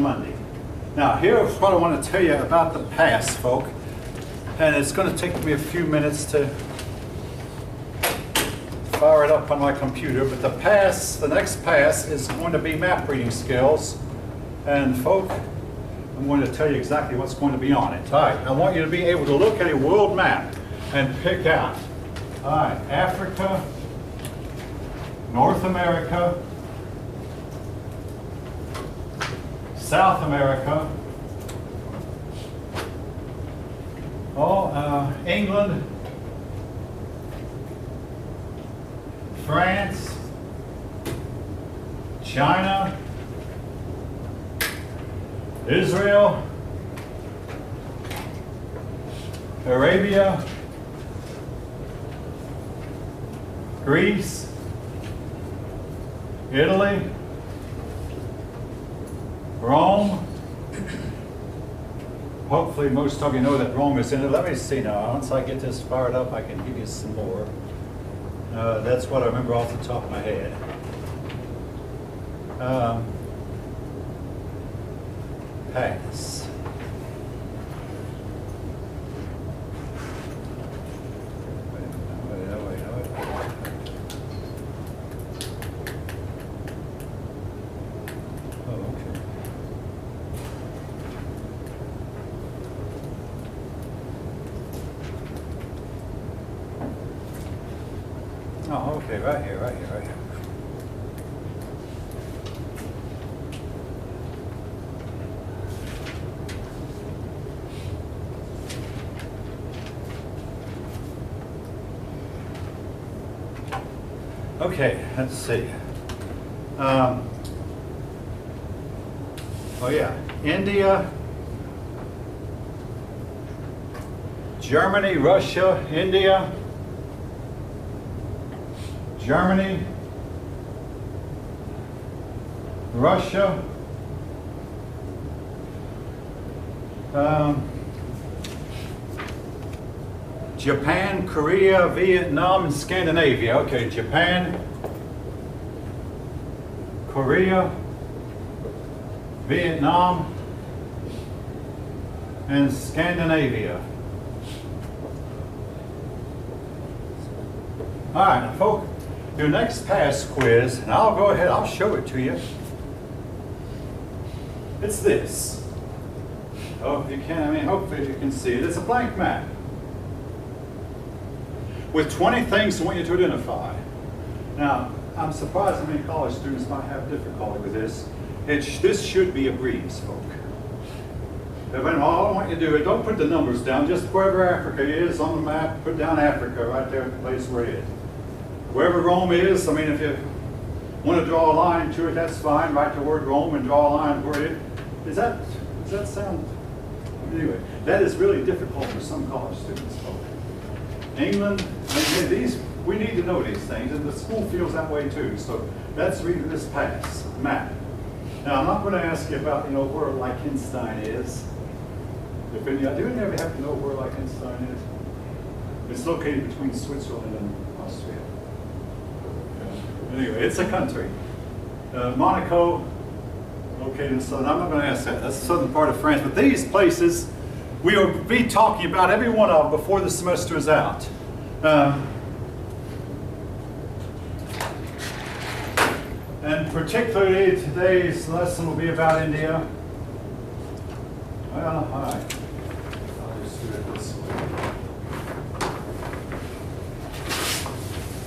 Monday. Now here's what I want to tell you about the pass, folk, and it's going to take me a few minutes to fire it up on my computer, but the next pass is going to be map reading skills, and folk, I'm going to tell you exactly what's going to be on it. All right, I want you to be able to look at a world map and pick out, all right, Africa, North America, South America, England, France, China, Israel, Arabia, Greece, Italy, Rome. Hopefully most of you know that Rome is in it. Let me see now. Once I get this fired up, I can give you some more. That's what I remember off the top of my head. Pass. Oh, okay, right here. Okay, let's see. Oh yeah, India, Germany, Russia, India, Germany, Russia, Japan, Korea, Vietnam, and Scandinavia. Okay, Japan, Korea, Vietnam, and Scandinavia. All right, now, folks. Your next pass quiz, and I'll go ahead, I'll show it to you. It's this. Oh, if you can, hopefully you can see it. It's a blank map with 20 things I want you to identify. Now, I'm surprised how many college students might have difficulty with this. This should be a breeze, folk. All I want you to do is don't put the numbers down, just wherever Africa is on the map, put down Africa right there at the place where it is. Wherever Rome is, if you want to draw a line to it, that's fine. Write the word Rome and draw a line where it is. Does that sound? Anyway, that is really difficult for some college students. England, we need to know these things, and the school feels that way too. So that's reading this pass map. Now I'm not going to ask you about where Liechtenstein is. Do any of you ever have to know where Liechtenstein is? It's located between Switzerland and Austria. Anyway, it's a country. Monaco, located in southern. I'm not going to ask that. That's the southern part of France. But these places, we will be talking about every one of them before the semester is out. And particularly today's lesson will be about India. Well, all right. I'll just do it this way.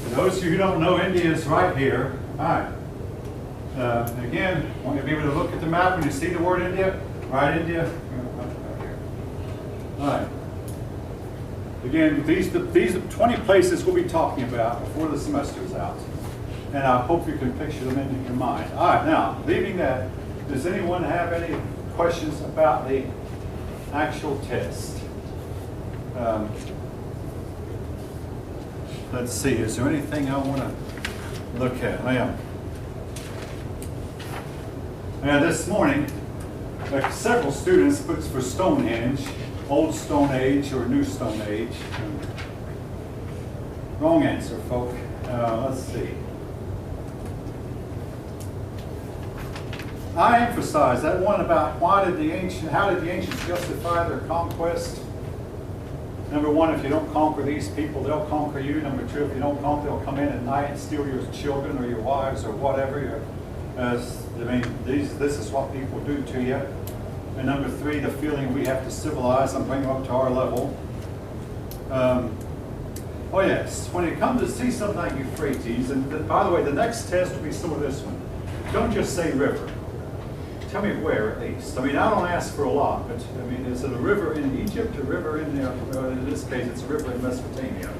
For those of you who don't know, India is right here. All right. Again, I want you to be able to look at the map when you see the word India. Right, India. Right here. All right. Again, these are 20 places we'll be talking about before the semester is out. And I hope you can picture them in your mind. All right, now, leaving that, does anyone have any questions about the actual test? Let's see, is there anything I want to look at? Now, this morning, several students put for Stonehenge, Old Stone Age or New Stone Age. Wrong answer, folk. Let's see. I emphasize that one about how did the ancients justify their conquest? Number one, if you don't conquer these people, they'll conquer you. Number two, if you don't conquer, they'll come in at night and steal your children or your wives or whatever. This is what people do to you. And number three, the feeling we have to civilize and bring them up to our level. Oh yes, when it comes to see something like Euphrates, and by the way, the next test will be some of this one. Don't just say river. Tell me where, at least. I mean, I don't ask for a lot, but I mean, is it a river in Egypt, a river in there? Well, in this case, it's a river in Mesopotamia.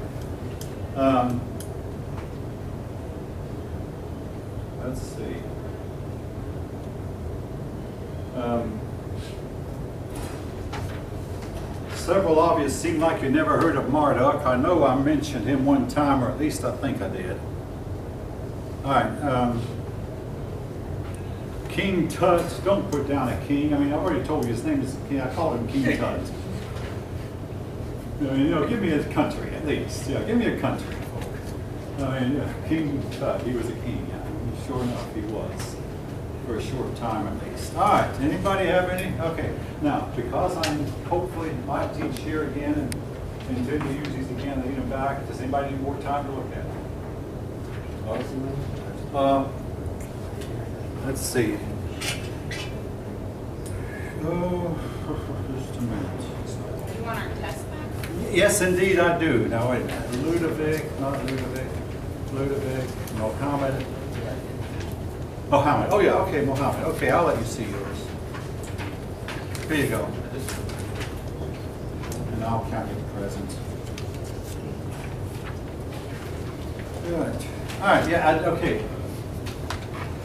Let's see. Several of you seem like you never heard of Marduk. I know I mentioned him one time, or at least I think I did. All right. King Tut. Don't put down a king. I mean, I've already told you his name is King. I called him King Tut. Give me a country at least. Yeah, give me a country, folks. I mean, King Tut. He was a king. Yeah. Sure enough, he was. For a short time at least. All right, anybody have any? Okay, now, because I'm hopefully might teach here again and intend to use these again and read them back, does anybody need more time to look at them? Let's see. Oh, just a minute. Do you want our test back? Yes, indeed, I do. Now, wait a minute. Ludovic, not Ludovic. Ludovic, Mohammed. Mohammed. Oh, yeah, okay, Mohammed. Okay, I'll let you see yours. Here you go. And I'll count your present. Good. All right, yeah, okay.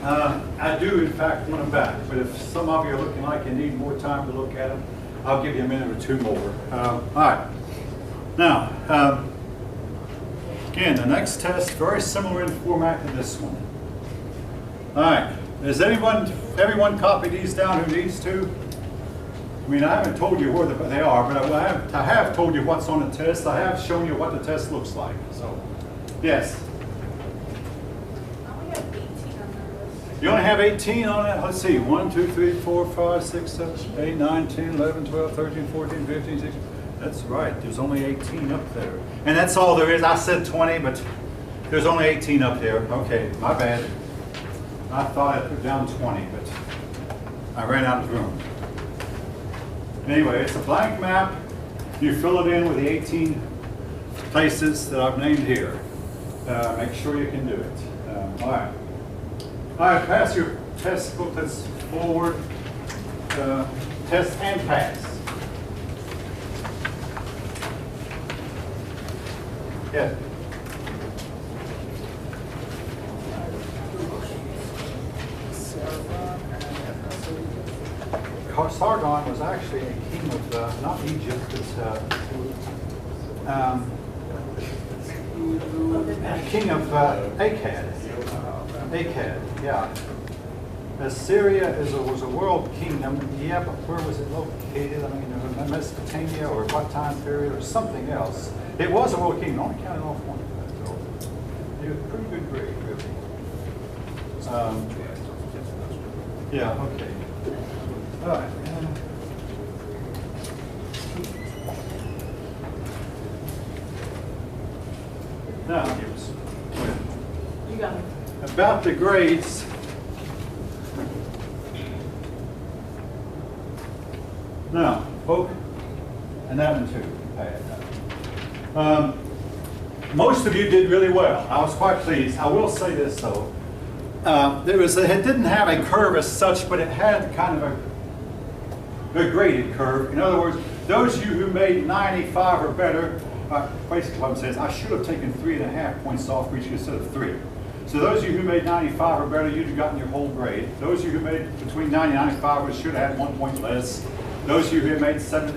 I do, in fact, want them back, but if some of you are looking like you need more time to look at them, I'll give you a minute or two more. All right. Now, again, the next test, very similar in format to this one. All right. Has everyone copied these down who needs to? I mean, I haven't told you where they are, but I have told you what's on the test. I have shown you what the test looks like. So, yes. You only have 18 on it? Let's see. 1, 2, 3, 4, 5, 6, 7, 8, 9, 10, 11, 12, 13, 14, 15, 16. That's right. There's only 18 up there. And that's all there is. I said 20, but there's only 18 up there. Okay, my bad. I thought I put down 20, but I ran out of room. Anyway, it's a blank map. You fill it in with the 18 places that I've named here. Make sure you can do it. All right. All right, pass your test booklets forward. Test and pass. Yeah. Sargon was actually a king of, not Egypt, but king of Akkad. Akkad, yeah. Assyria was a world kingdom. Yeah, but where was it located? I mean, Mesopotamia or what time period or something else. It was a world kingdom. Only counted off one. It was a pretty good grade, really. Yeah, okay. All right. Now, You got it. About the grades. Now, folk, and that one too. Most of you did really well. I was quite pleased. I will say this though. It didn't have a curve as such, but it had kind of a graded curve. In other words, those of you who made 95 or better, basically what I'm saying is I should have taken 3.5 points off for each instead of 3. So those of you who made 95 or better, you'd have gotten your whole grade. Those of you who made between 90 and 95 should have had 1 point less. Those of you who made 85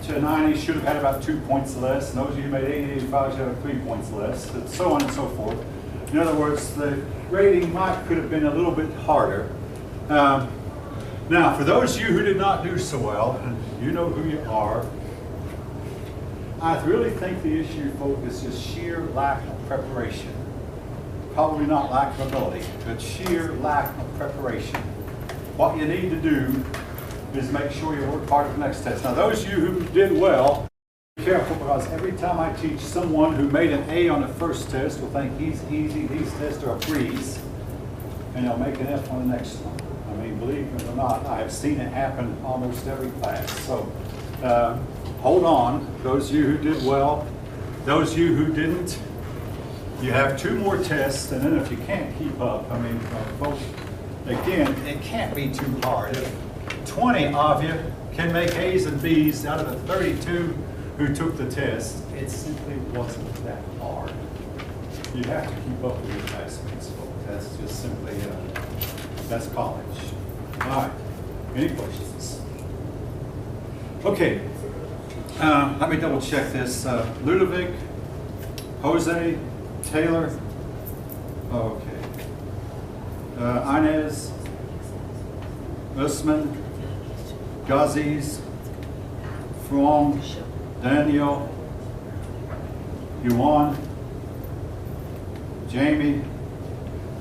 to 90 should have had about 2 points less. And those of you who made 80 to 85 should have 3 points less, and so on and so forth. In other words, the grading could have been a little bit harder. Now, for those of you who did not do so well, and you know who you are, I really think the issue, folks, is just sheer lack of preparation. probably not lack of ability, but sheer lack of preparation. What you need to do is make sure you work hard at the next test. Now, those of you who did well, be careful, because every time I teach, someone who made an A on the first test will think he's easy, these tests are a breeze, and they'll make an F on the next one. I mean, believe it or not, I have seen it happen almost every class. So hold on, those of you who did well. Those of you who didn't, you have 2 more tests, and then if you can't keep up, I mean, folks, again, it can't be too hard. If 20 of you can make A's and B's out of the 32 who took the test, it simply wasn't that hard. You have to keep up with your classmates, folks. That's just simply, that's college. All right, any questions? Okay, let me double check this. Ludovic, Jose, Taylor, okay. Inez, Usman, Gaziz, From, Daniel, Yuan, Jamie,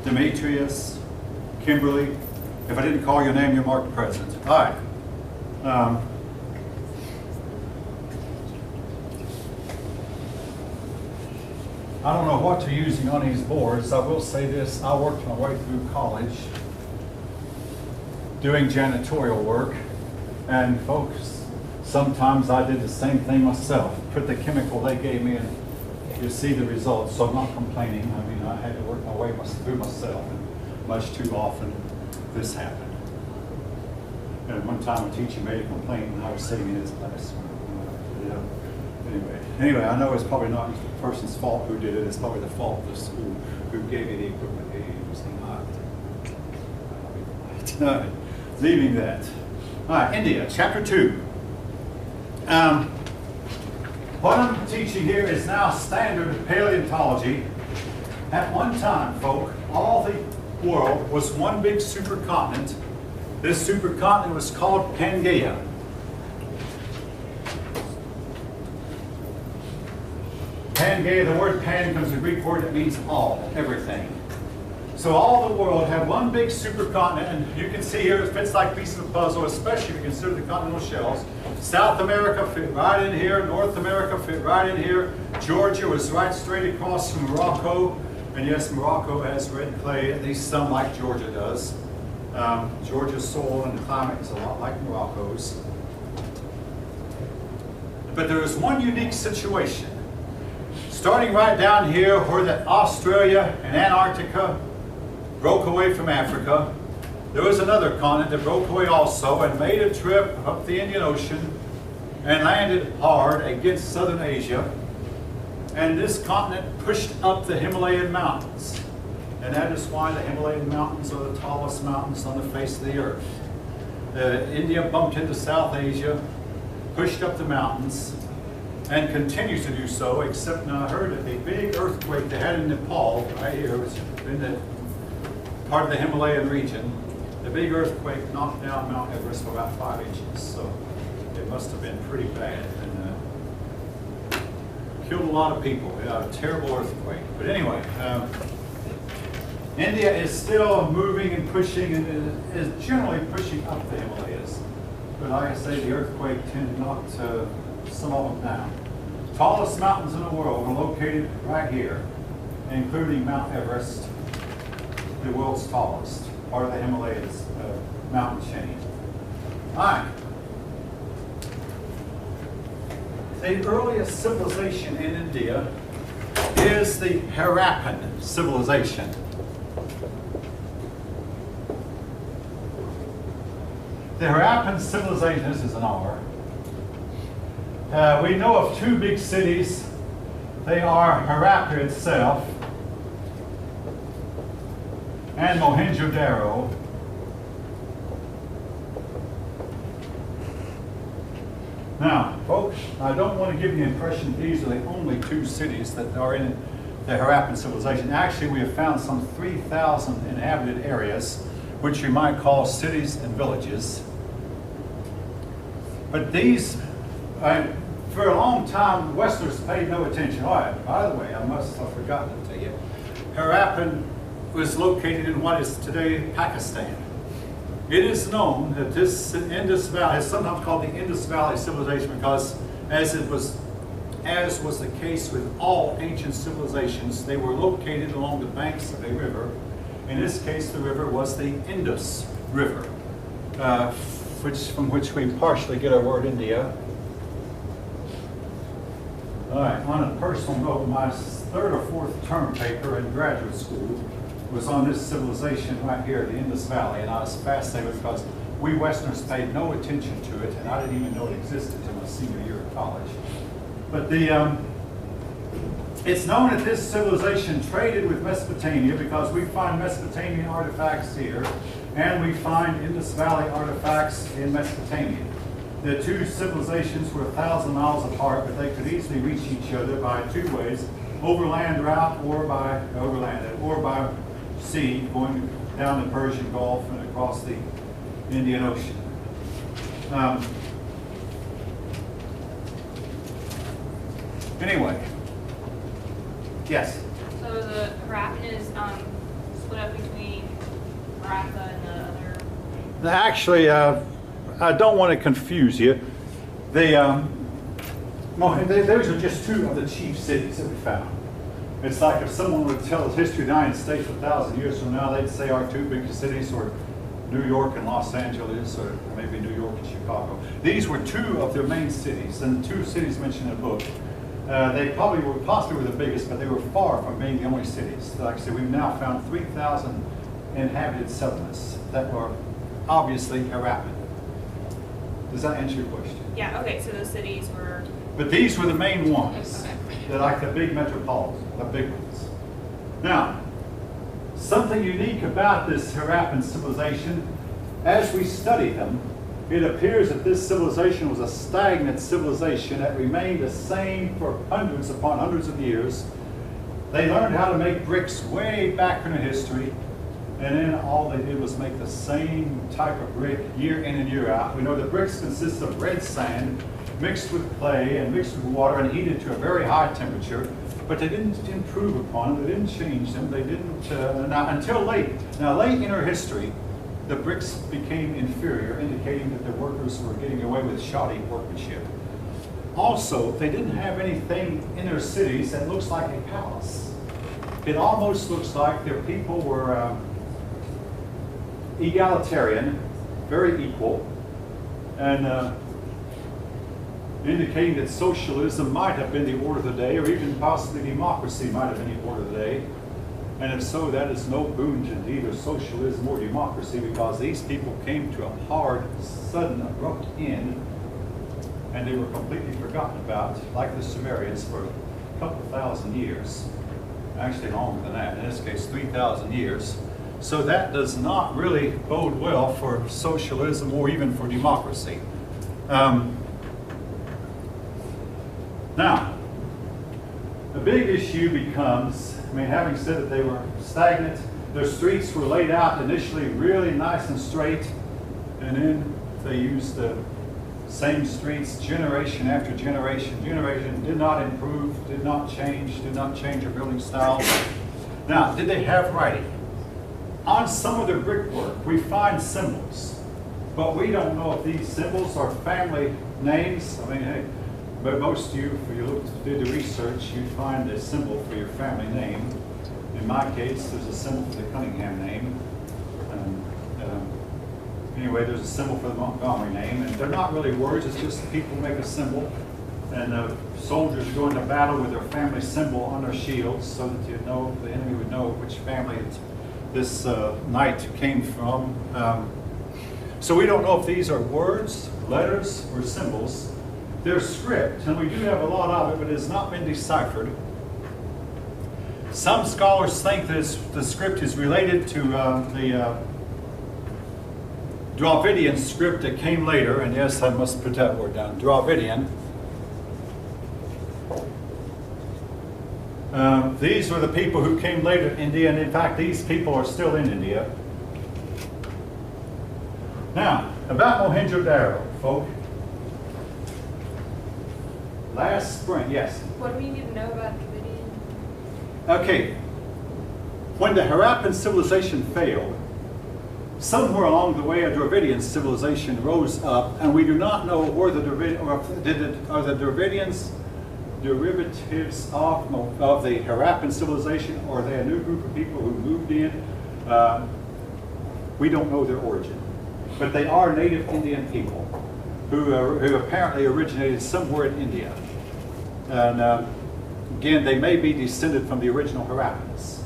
Demetrius, Kimberly. If I didn't call your name, you're marked present. All right. I don't know what you're using on these boards. I will say this, I worked my way through college doing janitorial work, and folks, sometimes I did the same thing myself. Put the chemical they gave me and you see the results, so I'm not complaining. I mean, I had to work my way through myself, and much too often this happened. And one time a teacher made a complaint and I was sitting in his class. Anyway, I know it's probably not the person's fault who did it. It's probably the fault of the school who gave you the equipment they used. All right. Leaving that. All right, India, chapter 2. What I'm teaching here is now standard paleontology. At one time, folk, all the world was one big supercontinent. This supercontinent was called Pangaea. Pangaea, the word pan comes from a Greek word that means all, everything. So all the world had one big supercontinent, and you can see here it fits like pieces of a puzzle, especially if you consider the continental shelves. South America fit right in here, North America fit right in here. Georgia was right straight across from Morocco, and yes, Morocco has red clay, at least some like Georgia does. Georgia's soil and climate is a lot like Morocco's. But there is one unique situation. Starting right down here where that Australia and Antarctica broke away from Africa, there was another continent that broke away also and made a trip up the Indian Ocean and landed hard against southern Asia. And this continent pushed up the Himalayan mountains. And that is why the Himalayan mountains are the tallest mountains on the face of the earth. India bumped into South Asia, pushed up the mountains, and continues to do so, except now I heard that the big earthquake they had in Nepal, right here, which is in the part of the Himalayan region, the big earthquake knocked down Mount Everest for about 5 inches. So it must have been pretty bad and killed a lot of people. A terrible earthquake. But anyway, India is still moving and pushing and is generally pushing up the Himalayas. But like I say, the earthquake tended to knock some of them down. Tallest mountains in the world are located right here, including Mount Everest, the world's tallest, part of the Himalayas mountain chain. All right. The earliest civilization in India is the Harappan civilization. The Harappan civilization, this is an R. We know of 2 big cities. They are Harappa itself and Mohenjo-Daro. Now, folks, I don't want to give you the impression that these are the only 2 cities that are in the Harappan civilization. Actually, we have found some 3,000 inhabited areas, which you might call cities and villages. But these, for a long time, Westerners paid no attention. All right, by the way, I must have forgotten to tell you. Harappan was located in what is today Pakistan. It is known that this Indus Valley is sometimes called the Indus Valley civilization because, as was the case with all ancient civilizations, they were located along the banks of a river. In this case, the river was the Indus River, from which we partially get our word India. All right, on a personal note, my third or fourth term paper in graduate school was on this civilization right here, the Indus Valley, and I was fascinated because we Westerners paid no attention to it, and I didn't even know it existed until my senior year of college. But it's known that this civilization traded with Mesopotamia because we find Mesopotamian artifacts here, and we find Indus Valley artifacts in Mesopotamia. The two civilizations were 1,000 miles apart, but they could easily reach each other by two ways: overland route or by sea, going down the Persian Gulf and across the Indian Ocean. Anyway, yes. So the Harappan is split up between Maratha and the other. Actually, I don't want to confuse you. Those are just two of the chief cities that we found. It's like if someone would tell us history of the United States 1,000 years from now, they'd say our two biggest cities were New York and Los Angeles, or maybe New York and Chicago. These were two of their main cities, and the two cities mentioned in the book. They possibly were the biggest, but they were far from being the only cities. Like I said, we've now found 3,000 inhabited settlements that were obviously Harappan. Does that answer your question? Yeah, okay, so those cities were. But these were the main ones. Okay. They're like the big metropolitan, the big ones. Now, something unique about this Harappan civilization, as we study them, it appears that this civilization was a stagnant civilization that remained the same for hundreds upon hundreds of years. They learned how to make bricks way back in the history, and then all they did was make the same type of brick year in and year out. We know the bricks consist of red sand mixed with clay and mixed with water and heated to a very high temperature, but they didn't improve upon them, they didn't change them, they didn't, until late. Now late in our history, the bricks became inferior, indicating that the workers were getting away with shoddy workmanship. Also, they didn't have anything in their cities that looks like a palace. It almost looks like their people were egalitarian, very equal, and indicating that socialism might have been the order of the day, or even possibly democracy might have been the order of the day. And if so, that is no boon to either socialism or democracy, because these people came to a hard, sudden, abrupt end, and they were completely forgotten about, like the Sumerians, for a couple thousand years. Actually longer than that, in this case 3,000 years. So that does not really bode well for socialism or even for democracy. Now, the big issue becomes, having said that they were stagnant, their streets were laid out initially really nice and straight, and then they used the same streets generation after generation. Generation did not improve, did not change their building style. Now, did they have writing? On some of their brickwork, we find symbols, but we don't know if these symbols are family names. Hey, but most of you, if you did the research, you'd find a symbol for your family name. In my case, there's a symbol for the Cunningham name. Anyway, there's a symbol for the Montgomery name, and they're not really words, it's just people make a symbol. And soldiers go into battle with their family symbol on their shields so that you know, the enemy would know which family this knight came from. So we don't know if these are words, letters, or symbols. They're script, and we do have a lot of it, but it has not been deciphered. Some scholars think that the script is related to the Dravidian script that came later, and yes, I must put that word down, Dravidian. These were the people who came later in India, and in fact, these people are still in India. Now, about Mohenjo-Daro, folk. Last spring, yes? What do we need to know about Dravidian? Okay. when the Harappan civilization failed, somewhere along the way a Dravidian civilization rose up, and we do not know where the are the Dravidians derivatives of the Harappan civilization, or are they a new group of people who moved in? We don't know their origin, but they are native Indian people who apparently originated somewhere in India. And again, they may be descended from the original Harappans,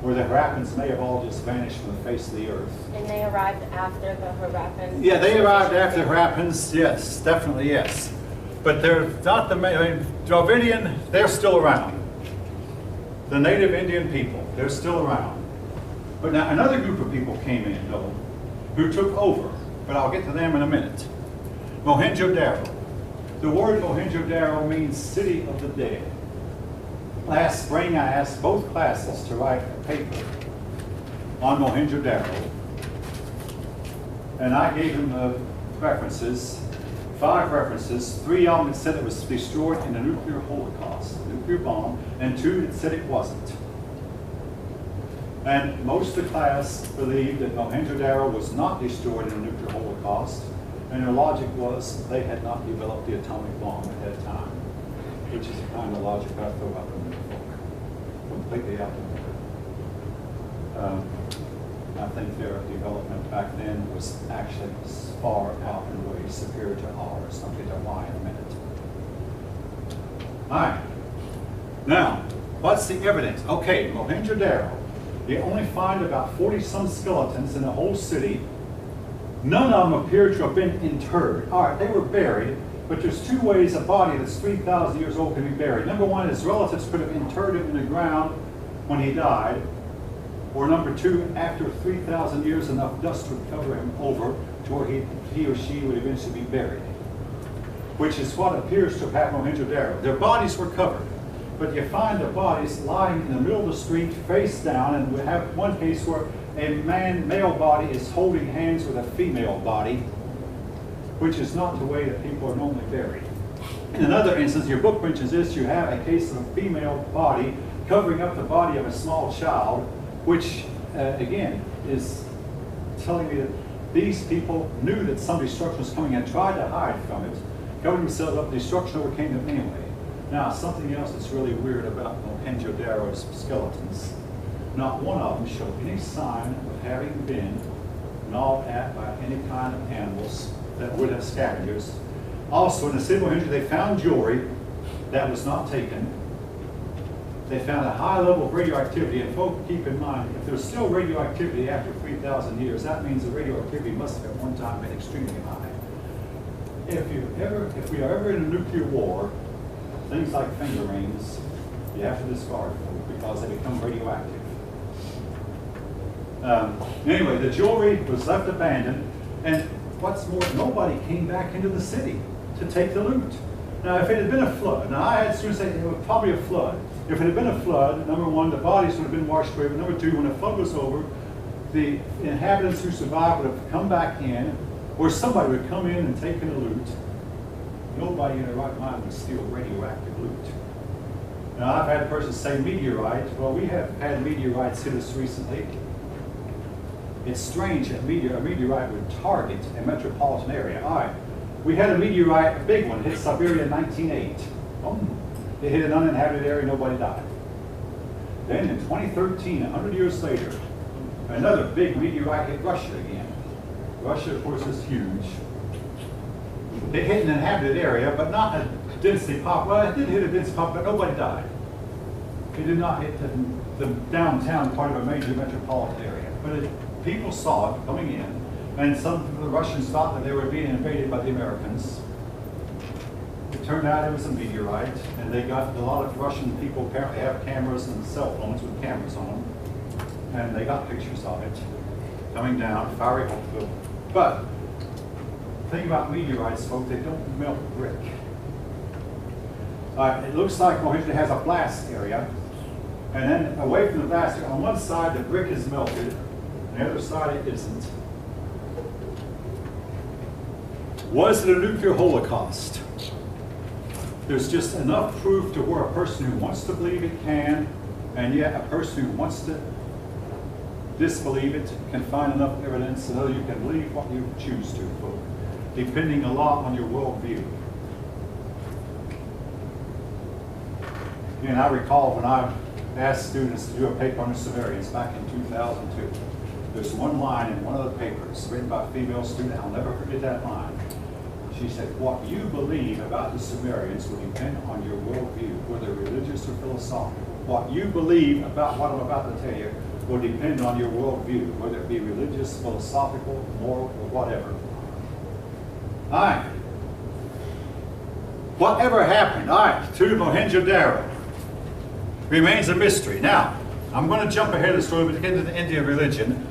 or the Harappans may have all just vanished from the face of the earth. And they arrived after the Harappans? Yeah, they arrived after the Harappans, yes, definitely yes. But they're not the main, I mean, Dravidian, they're still around. The native Indian people, they're still around. But now another group of people came in, though, who took over, but I'll get to them in a minute. Mohenjo-Daro. The word Mohenjo-Daro means city of the dead. Last spring I asked both classes to write a paper on Mohenjo-Daro, and I gave them references, 5 references. 3 of them said it was destroyed in a nuclear holocaust, a nuclear bomb, and 2 that said it wasn't. And most of the class believed that Mohenjo-Daro was not destroyed in a nuclear holocaust, and their logic was they had not developed the atomic bomb at that time, which is the kind of logic I throw out in the book, completely out the window. I think their development back then was actually far out and way superior to ours. I'll get to why in a minute. All right. Now, what's the evidence? Okay, Mohenjo-Daro. They only find about 40-some skeletons in the whole city. None of them appear to have been interred. All right, they were buried, but there's 2 ways a body that's 3,000 years old can be buried. Number 1, his relatives could have interred him in the ground when he died. Or number 2, after 3,000 years, enough dust would cover him over to where he or she would eventually be buried, which is what appears to have happened to Mohenjo-Daro. Their bodies were covered, but you find the bodies lying in the middle of the street, face down, and we have one case where a male body is holding hands with a female body, which is not the way that people are normally buried. In another instance, your book mentions this, you have a case of a female body covering up the body of a small child, which, again, is telling me that these people knew that some destruction was coming and tried to hide from it, covered themselves up, destruction overcame them anyway. Now, something else that's really weird about Mohenjo-Daro's skeletons, not one of them showed any sign of having been gnawed at by any kind of animals that would have scavengers. Also, in the city of Mohenjo, they found jewelry that was not taken. They found a high level of radioactivity, and folks, keep in mind, if there's still radioactivity after 3,000 years, that means the radioactivity must have at one time been extremely high. If we are ever in a nuclear war, things like finger rings, you have to discard them because they become radioactive. Anyway, the jewelry was left abandoned, and what's more, nobody came back into the city to take the loot. Now, if it had been a flood, now I had students say it was probably a flood. If it had been a flood, number 1, the bodies would have been washed away, but number 2, when the flood was over, the inhabitants who survived would have come back in, or somebody would come in and take in the loot. Nobody in their right mind would steal radioactive loot. Now, I've had persons say meteorite. Well, we have had meteorites hit us recently. It's strange that a meteorite would target a metropolitan area. All right, we had a meteorite, a big one, hit Siberia in 1908. It hit an uninhabited area, nobody died. Then in 2013, 100 years later, another big meteorite hit Russia again. Russia, of course, is huge. It hit an inhabited area, but not a densely populated. Well, it did hit a densely populated, but nobody died. It did not hit the downtown part of a major metropolitan area. But people saw it coming in, and some of the Russians thought that they were being invaded by the Americans. It turned out it was a meteorite, and they got a lot of Russian people apparently have cameras and cell phones with cameras on them, and they got pictures of it coming down, fiery hopeful. But the thing about meteorites, folks, they don't melt brick. It looks like Mohenjo has a blast area, and then away from the blast area, on one side the brick is melted, on the other side it isn't. Was it a nuclear holocaust? There's just enough proof to where a person who wants to believe it can, and yet a person who wants to disbelieve it, can find enough evidence so you can believe what you choose to, folk, depending a lot on your worldview. And I recall when I asked students to do a paper on the Sumerians back in 2002. There's one line in one of the papers written by a female student. I'll never forget that line. She said, what you believe about the Sumerians will depend on your worldview, whether religious or philosophical. What you believe about what I'm about to tell you will depend on your worldview, whether it be religious, philosophical, moral, or whatever. All right. Whatever happened, all right, to Mohenjo-Daro remains a mystery. Now, I'm going to jump ahead of the story, but get into the Indian religion.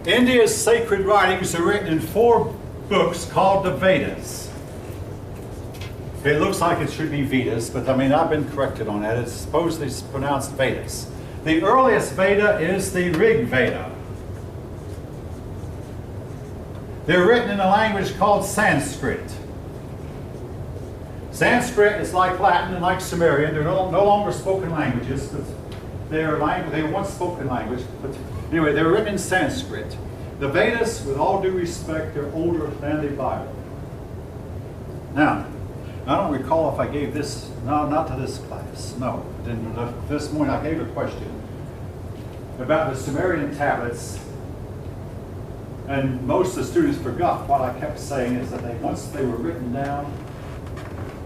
India's sacred writings are written in 4 books called the Vedas. It looks like it should be Vedas, but I mean, I've been corrected on that. It's supposedly pronounced Vedas. The earliest Veda is the Rig Veda. They're written in a language called Sanskrit. Sanskrit is like Latin and like Sumerian. They're no longer spoken languages, but they were once spoken language. But anyway, they were written in Sanskrit. The Vedas, with all due respect, are older than the Bible. Now, I don't recall if I gave this, no, not to this class, no. This morning I gave a question about the Sumerian tablets, and most of the students forgot what I kept saying is that once they were written down,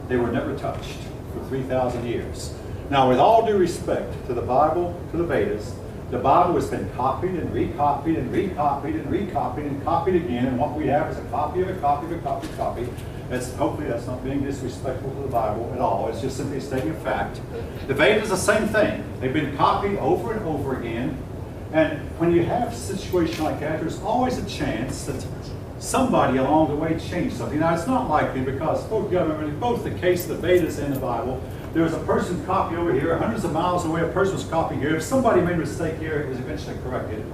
they were never touched for 3,000 years. Now, with all due respect to the Bible, to the Vedas, the Bible has been copied and recopied and recopied and recopied and copied again, and what we have is a copy of a copy of a copy of a copy. Hopefully that's not being disrespectful to the Bible at all. It's just simply stating a fact. The Vedas is the same thing. They've been copied over and over again. And when you have a situation like that, there's always a chance that somebody along the way changed something. Now, it's not likely because both the case of the Vedas and the Bible, there was a person copied over here, hundreds of miles away, a person was copied here. If somebody made a mistake here, it was eventually corrected.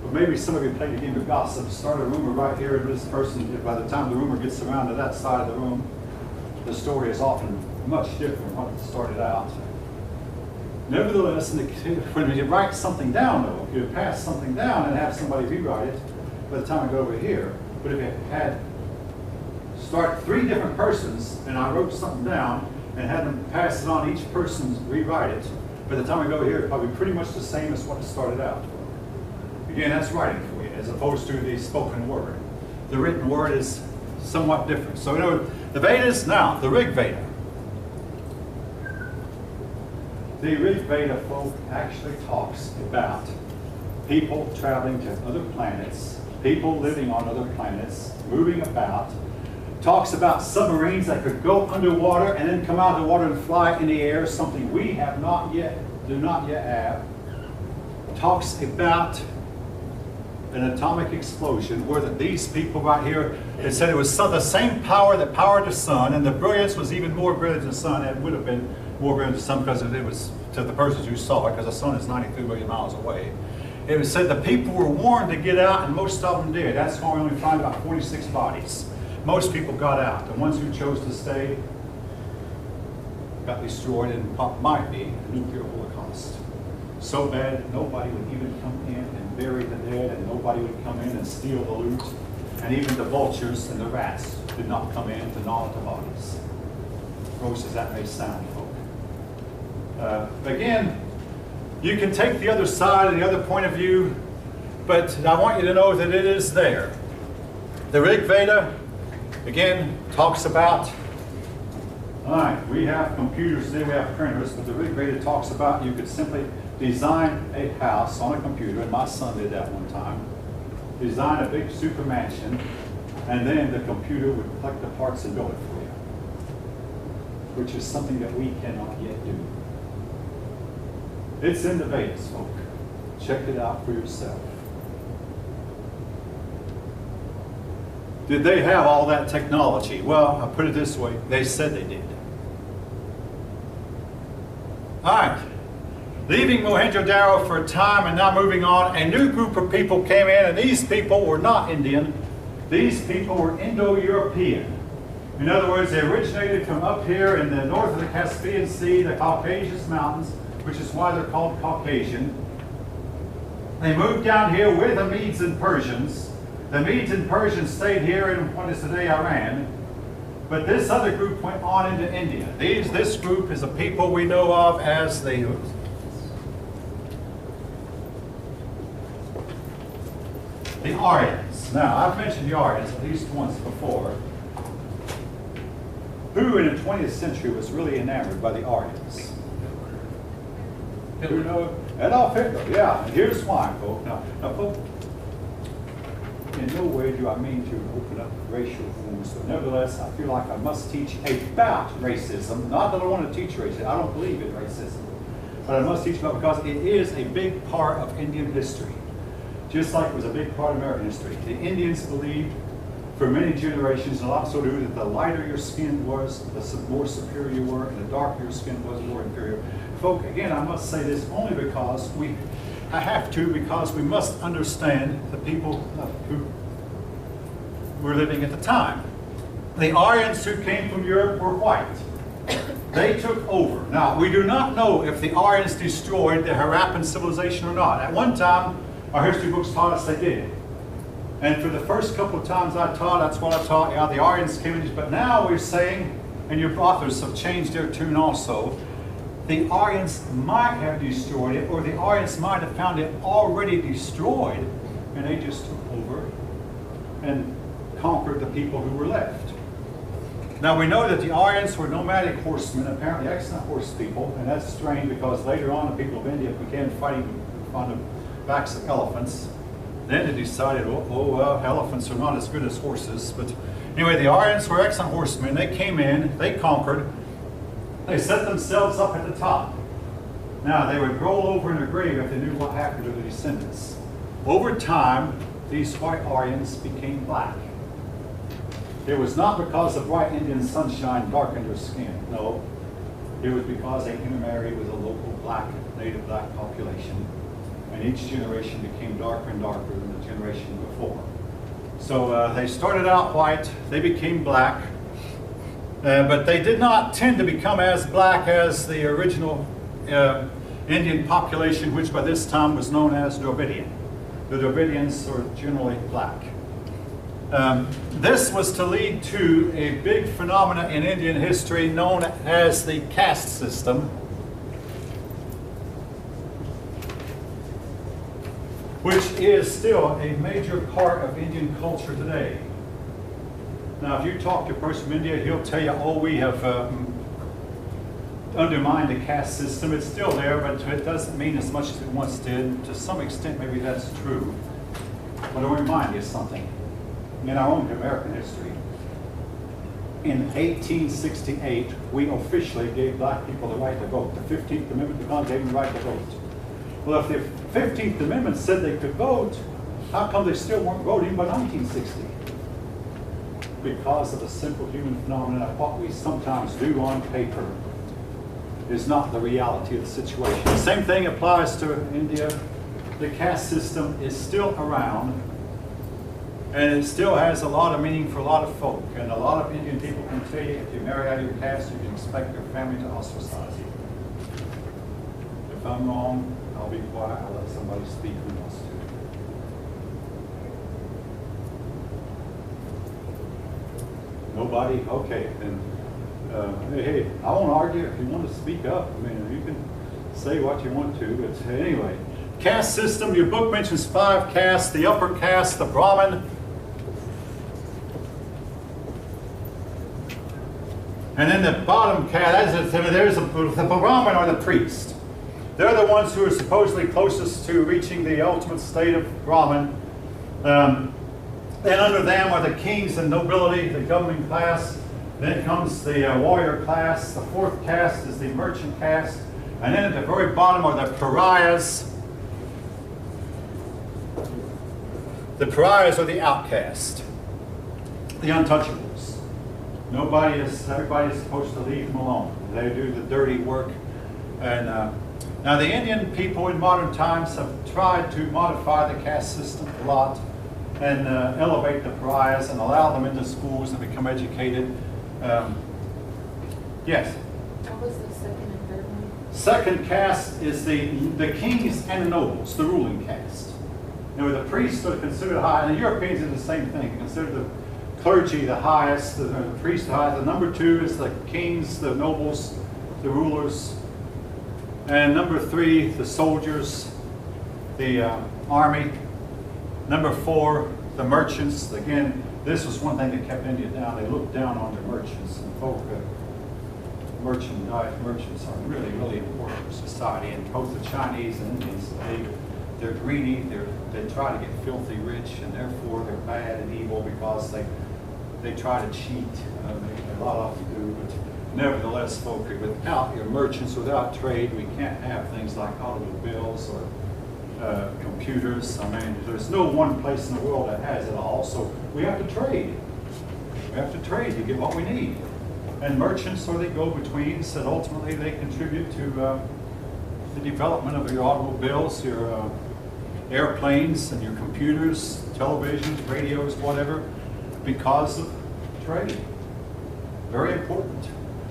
But maybe some of you played a game of gossip, start a rumor right here, and this person, by the time the rumor gets around to that side of the room, the story is often much different from what it started out. Nevertheless, when you write something down, though, if you pass something down and have somebody rewrite it, by the time I go over here, but if you had start 3 different persons, and I wrote something down and had them pass it on, each person rewrite it, by the time I go over here, it'd probably pretty much the same as what it started out. Again, that's writing for you, as opposed to the spoken word. The written word is somewhat different. So, you know, the Vedas, now, the Rig Veda. The Rig Veda folk actually talks about people traveling to other planets, people living on other planets, moving about. Talks about submarines that could go underwater and then come out of the water and fly in the air, something we have not yet, do not yet have. Talks about an atomic explosion where these people right here, they said it was the same power that powered the sun, and the brilliance was even more brilliant than the sun. It would have been more brilliant than the sun because it was to the persons who saw it, because the sun is 93 million miles away. It was said the people were warned to get out, and most of them did. That's why we only find about 46 bodies. Most people got out. The ones who chose to stay got destroyed in what might be a nuclear holocaust. So bad, nobody would even come in and bury the dead, and nobody would come in and steal the loot. And even the vultures and the rats did not come in to gnaw at the bodies. Gross as that may sound, folk. Again, you can take the other side and the other point of view, but I want you to know that it is there. The Rig Veda, again, talks about, all right, we have computers today, we have printers, but the Rig Veda talks about you could simply design a house on a computer, and my son did that one time. Design a big super mansion, and then the computer would collect the parts and build it for you, which is something that we cannot yet do. It's in the Vedas, folk. Check it out for yourself. Did they have all that technology? Well, I'll put it this way. They said they did. All right. Leaving Mohenjo-Daro for a time and now moving on, a new group of people came in, and these people were not Indian. These people were Indo-European. In other words, they originated from up here in the north of the Caspian Sea, the Caucasus Mountains, which is why they're called Caucasian. They moved down here with the Medes and Persians. The Medes and Persians stayed here in what is today Iran. But this other group went on into India. This group is a people we know of as the Aryans. Now, I've mentioned the Aryans at least once before. Who in the 20th century was really enamored by the Aryans? Who know? Adolf Hitler, yeah. And here's why, folks. Now, folks, in no way do I mean to open up racial wounds, but nevertheless, I feel like I must teach about racism. Not that I want to teach racism. I don't believe in racism. But I must teach about it because it is a big part of Indian history. Just like it was a big part of American history. The Indians believed for many generations, and a lot so do, that the lighter your skin was, the more superior you were, and the darker your skin was, the more inferior. Folk, again, I must say this only because because we must understand the people who were living at the time. The Aryans who came from Europe were white. They took over. Now, we do not know if the Aryans destroyed the Harappan civilization or not. At one time, our history books taught us they did. And for the first couple of times I taught, that's what I taught. Yeah, the Aryans came in, but now we're saying, and your authors have changed their tune also, the Aryans might have destroyed it, or the Aryans might have found it already destroyed, and they just took over and conquered the people who were left. Now we know that the Aryans were nomadic horsemen, apparently excellent horse people, and that's strange because later on the people of India began fighting on the backs of elephants. Then they decided, elephants are not as good as horses. But anyway, the Aryans were excellent horsemen. They came in, they conquered, they set themselves up at the top. Now, they would roll over in their grave if they knew what happened to their descendants. Over time, these white Aryans became black. It was not because the bright Indian sunshine darkened their skin. No, it was because they intermarried with a local native black population. And each generation became darker and darker than the generation before. So they started out white, they became black, but they did not tend to become as black as the original Indian population, which by this time was known as Dravidian. The Dravidians were generally black. This was to lead to a big phenomena in Indian history known as the caste system, which is still a major part of Indian culture today. Now, if you talk to a person from India, he'll tell you, oh, we have undermined the caste system. It's still there, but it doesn't mean as much as it once did. To some extent, maybe that's true. But I'll remind you of something. In our own American history, in 1868, we officially gave black people the right to vote. The 15th Amendment gave them the right to vote. Well, if the 15th Amendment said they could vote, how come they still weren't voting by 1960? Because of the simple human phenomenon of what we sometimes do on paper is not the reality of the situation. The same thing applies to India. The caste system is still around, and it still has a lot of meaning for a lot of folk. And a lot of Indian people can tell you, if you marry out of your caste, you can expect your family to ostracize you. If I'm wrong, I'll be quiet. I'll let somebody speak who wants to. Nobody? Okay. Then, hey, I won't argue. If you want to speak up, I mean, you can say what you want to. But anyway, caste system. Your book mentions 5 castes: the upper caste, the Brahmin, and then the bottom caste. There's the Brahmin or the priest. They're the ones who are supposedly closest to reaching the ultimate state of Brahman. Then under them are the kings and nobility, the governing class. Then comes the warrior class. The 4th caste is the merchant caste. And then at the very bottom are the pariahs. The pariahs are the outcast, the untouchables. Everybody is supposed to leave them alone. They do the dirty work. And now the Indian people in modern times have tried to modify the caste system a lot and elevate the pariahs and allow them into schools and become educated. Yes? What was the second and third one? Second caste is the kings and the nobles, the ruling caste. Now, the priests are considered high, and the Europeans are the same thing. Consider the clergy the highest, the priests the highest. The number two is the kings, the nobles, the rulers. And number three, the soldiers, the army. Number four, the merchants. Again, this was one thing that kept India down. They looked down on the merchants, and folk, merchants are really, really important for society. And both the Chinese and Indians, they're greedy. They try to get filthy rich, and therefore they're bad and evil because they try to cheat. A lot of them do, but nevertheless, folk, without your merchants, without trade, we can't have things like automobiles or computers. I mean, there's no one place in the world that has it all. So we have to trade. We have to trade to get what we need. And merchants are the go-betweens that ultimately they contribute to the development of your automobiles, your airplanes, and your computers, televisions, radios, whatever, because of trade. Very important.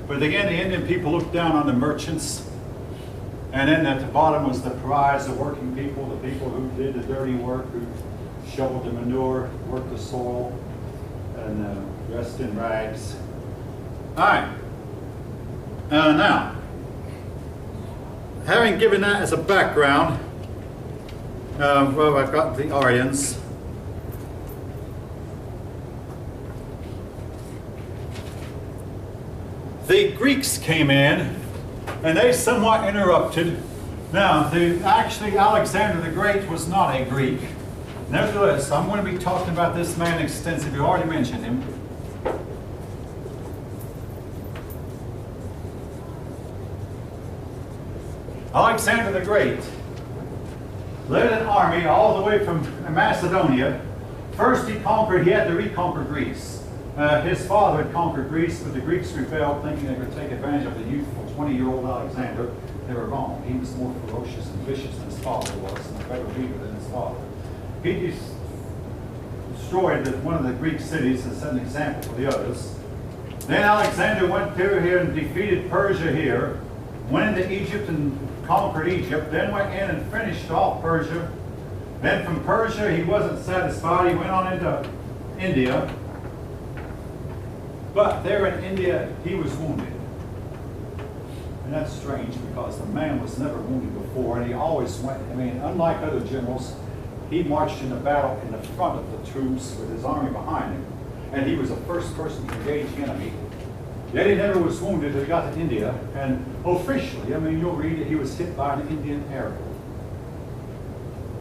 But again, the Indian people looked down on the merchants. And then at the bottom was the pariahs, the working people, the people who did the dirty work, who shoveled the manure, worked the soil, and dressed in rags. All right. Now, having given that as a background, well, I've got the Aryans. The Greeks came in, and they somewhat interrupted. Now, actually, Alexander the Great was not a Greek. Nevertheless, I'm going to be talking about this man extensively. I already mentioned him. Alexander the Great led an army all the way from Macedonia. First he had to reconquer Greece. His father had conquered Greece, but the Greeks rebelled, thinking they would take advantage of the youthful 20-year-old Alexander. They were wrong. He was more ferocious and vicious than his father was, and a better leader than his father. He destroyed one of the Greek cities and set an example for the others. Then Alexander went through here and defeated Persia here, went into Egypt and conquered Egypt, then went in and finished off Persia. Then from Persia he wasn't satisfied, he went on into India. But there in India he was wounded. And that's strange because the man was never wounded before, and he always went, I mean, unlike other generals, he marched in the battle in the front of the troops with his army behind him. And he was the first person to engage the enemy. Yet he never was wounded until he got to India, and officially, I mean, you'll read that he was hit by an Indian arrow.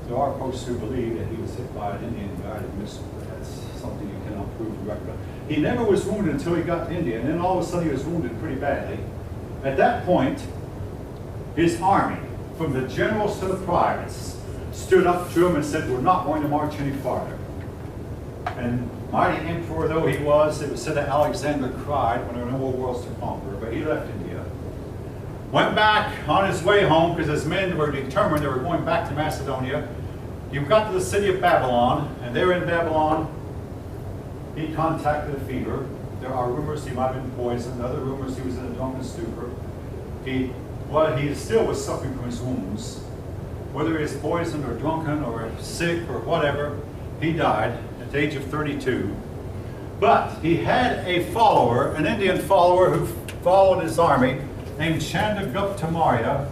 There are folks who believe that he was hit by an Indian-guided missile, but that's something you cannot prove directly. He never was wounded until he got to India, and then all of a sudden he was wounded pretty badly. At that point, his army, from the generals to the privates, stood up to him and said, "We're not going to march any farther." And mighty emperor though he was, it was said that Alexander cried when there were no more worlds to conquer, but he left India. Went back on his way home because his men were determined they were going back to Macedonia. He got to the city of Babylon, and there in Babylon, he contracted a fever. There are rumors he might have been poisoned, other rumors he was in a drunken stupor. He still was suffering from his wounds. Whether he was poisoned or drunken or sick or whatever, he died at the age of 32. But he had a follower, an Indian follower who followed his army, named Chandragupta Maurya.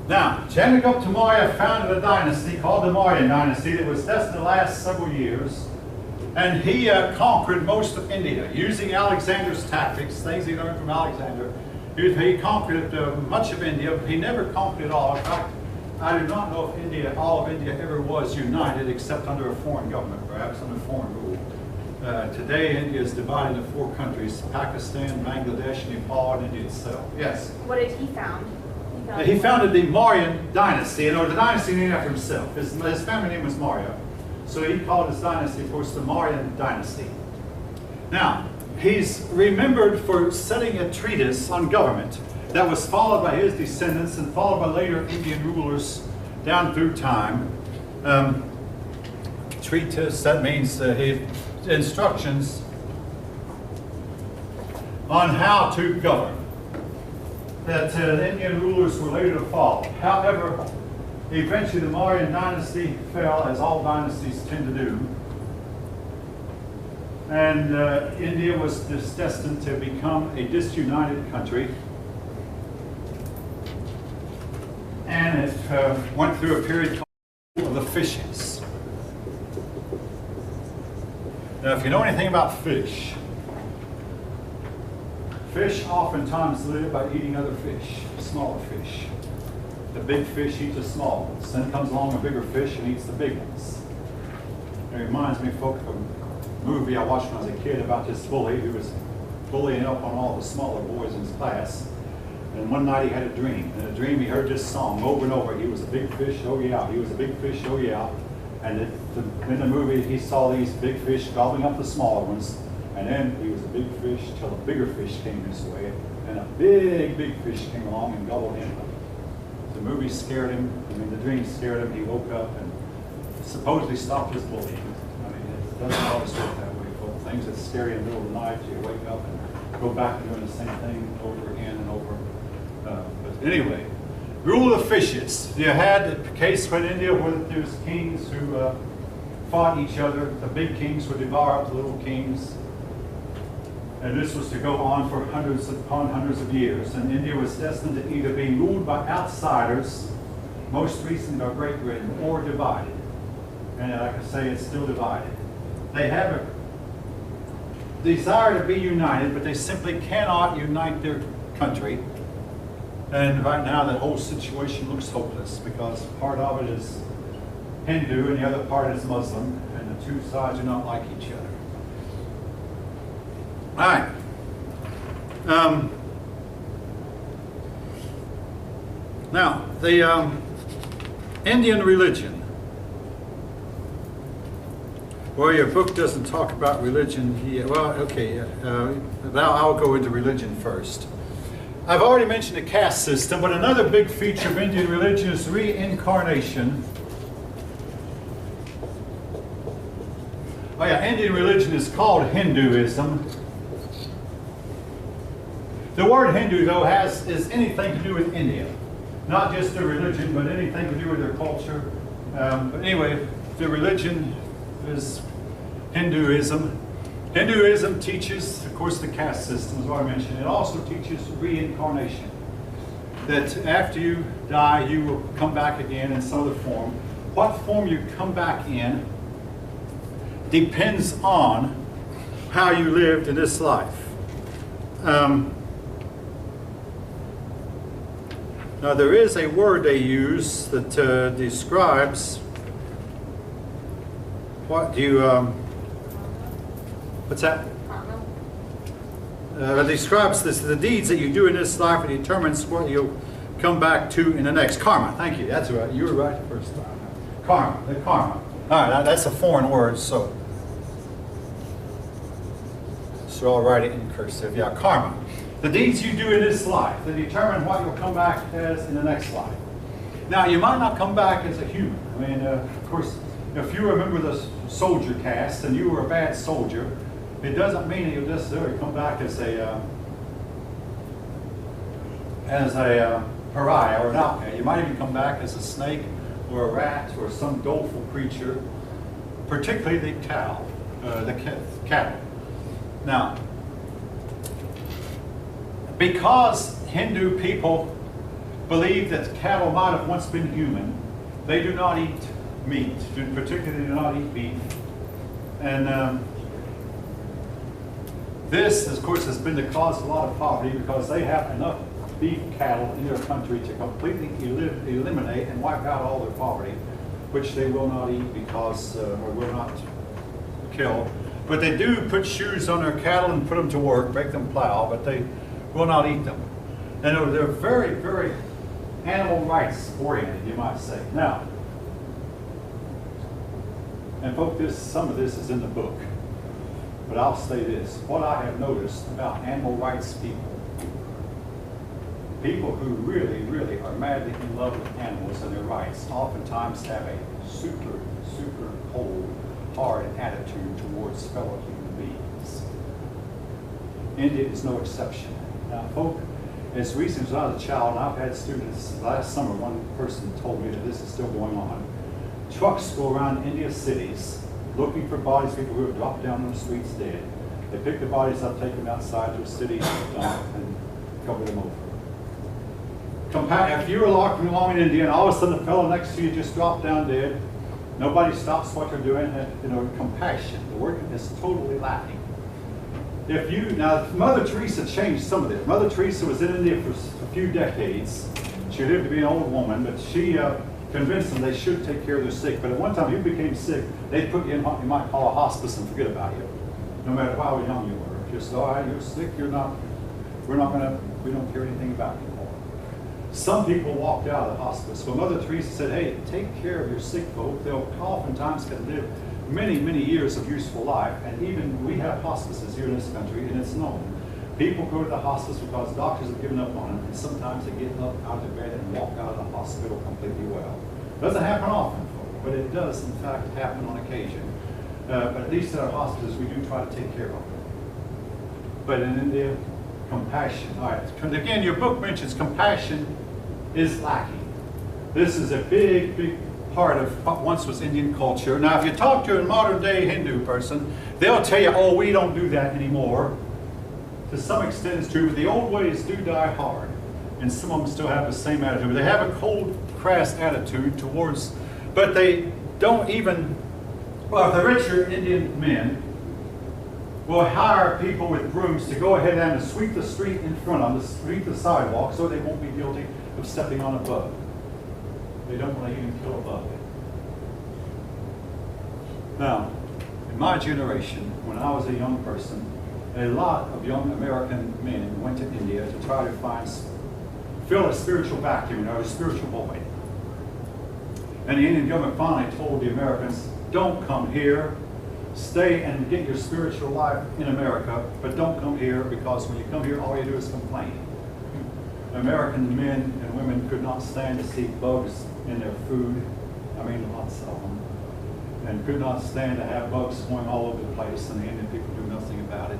Now, Chandragupta Maurya founded a dynasty called the Mauryan dynasty that was destined to last several years. And he conquered most of India using Alexander's tactics, things he learned from Alexander. He conquered much of India, but he never conquered it all. In fact, I do not know if all of India ever was united except under a foreign government, perhaps under foreign rule. Today, India is divided into 4 countries: Pakistan, Bangladesh, Nepal, and India itself. Yes? What did he found? He founded the Mauryan dynasty, and the dynasty named after himself. His family name was Maurya. So he called his dynasty, of course, the Mauryan dynasty. Now, He's remembered for setting a treatise on government that was followed by his descendants and followed by later Indian rulers down through time. Treatise, that means instructions on how to govern that the Indian rulers were later to follow. However, eventually the Mauryan dynasty fell, as all dynasties tend to do, and India was destined to become a disunited country. And it went through a period called the fishes. Now, if you know anything about fish, fish oftentimes live by eating other fish, smaller fish. The big fish eat the small ones. Then comes along a bigger fish and eats the big ones. It reminds me, folks, of a movie I watched when I was a kid about this bully who was bullying up on all the smaller boys in his class. And one night he had a dream. In a dream he heard this song over and over. He was a big fish, oh yeah. He was a big fish, oh yeah. And in the movie he saw these big fish gobbling up the smaller ones. And then he was a big fish till a bigger fish came his way. And a big fish came along and gobbled him up. The movie scared him. I mean, the dream scared him. He woke up and supposedly stopped his bullying. I mean, it doesn't always work that way, folks. Things that scare you in the middle of the night, you wake up and go back to doing the same thing over again and over. But anyway, rule of the fishes. You had a case in India where there was kings who fought each other. The big kings would devour up the little kings. And this was to go on for hundreds upon hundreds of years. And India was destined to either be ruled by outsiders, most recently by Great Britain, or divided. And like I say, it's still divided. They have a desire to be united, but they simply cannot unite their country. And right now the whole situation looks hopeless because part of it is Hindu and the other part is Muslim, and the two sides do not like each other. All right. Now, the Indian religion. Well, your book doesn't talk about religion here. Well, okay. Now I'll go into religion first. I've already mentioned the caste system, but another big feature of Indian religion is reincarnation. Oh yeah, Indian religion is called Hinduism. The word Hindu, though, is anything to do with India. Not just their religion, but anything to do with their culture. But anyway, the religion is Hinduism. Hinduism teaches, of course, the caste system, as I mentioned. It also teaches reincarnation. That after you die, you will come back again in some other form. What form you come back in depends on how you lived in this life. Now there is a word they use that describes what you, what's that? It describes the deeds that you do in this life and determines what you'll come back to in the next. Karma, thank you, that's right, you were right the first time. Karma, the karma. All right, that's a foreign word, so I'll write it in cursive. Yeah, karma. The deeds you do in this life that determine what you'll come back as in the next life. Now, you might not come back as a human. I mean, of course, if you remember the soldier caste and you were a bad soldier, it doesn't mean that you'll necessarily come back as a pariah or an outcast. You might even come back as a snake or a rat or some doleful creature, particularly the cow, the cattle. Now, because Hindu people believe that cattle might have once been human, they do not eat meat, particularly do not eat beef. And this, of course, has been the cause of a lot of poverty because they have enough beef cattle in their country to completely eliminate and wipe out all their poverty, which they will not eat because, or will not kill. But they do put shoes on their cattle and put them to work, make them plow, but they will not eat them. And they're very, very animal rights oriented, you might say. Now, and folks, some of this is in the book. But I'll say this, what I have noticed about animal rights people who really, really are madly in love with animals and their rights, oftentimes have a super, super cold, hard attitude towards fellow human beings. India is no exception. Now, folk, as recent as I was a child, and I've had students, last summer, one person told me that this is still going on. Trucks go around India cities looking for bodies, people who have dropped down on the streets dead. They pick the bodies up, take them outside to a city, dump, and cover them over. If you were walking along in India and all of a sudden the fellow next to you just dropped down dead, nobody stops what they're doing, and compassion. The word is totally lacking. Now, Mother Teresa changed some of this. Mother Teresa was in India for a few decades. She lived to be an old woman, but she convinced them they should take care of their sick. But at one time, you became sick, they'd put you in what you might call a hospice and forget about you, no matter how young you were. Just, all right, you're sick, we don't care anything about you anymore. Some people walked out of the hospice. But Mother Teresa said, hey, take care of your sick folk. They'll oftentimes can live many, many years of useful life. And even we have hospices here in this country, and it's known. People go to the hospice because doctors have given up on them, and sometimes they get up out of bed and walk out of the hospital completely well. Doesn't happen often, folks, but it does, in fact, happen on occasion. But at least at our hospitals, we do try to take care of them. But in India, compassion. All right. Again, your book mentions compassion is lacking. This is a big, big part of what once was Indian culture. Now, if you talk to a modern day Hindu person, they'll tell you, oh, we don't do that anymore. To some extent it's true, but the old ways do die hard. And some of them still have the same attitude. But they have a cold, crass attitude towards, but they don't even, well, if the richer Indian men will hire people with brooms to go ahead and sweep the street in front of them, sweep the sidewalk, so they won't be guilty of stepping on a bug. They don't want to even kill a bug. Now, in my generation, when I was a young person, a lot of young American men went to India to try to fill a spiritual vacuum, or a spiritual void. And the Indian government finally told the Americans, don't come here, stay and get your spiritual life in America, but don't come here, because when you come here, all you do is complain. American men and women could not stand to see bugs in their food. I mean, lots of them. And could not stand to have bugs going all over the place, and the Indian people do nothing about it.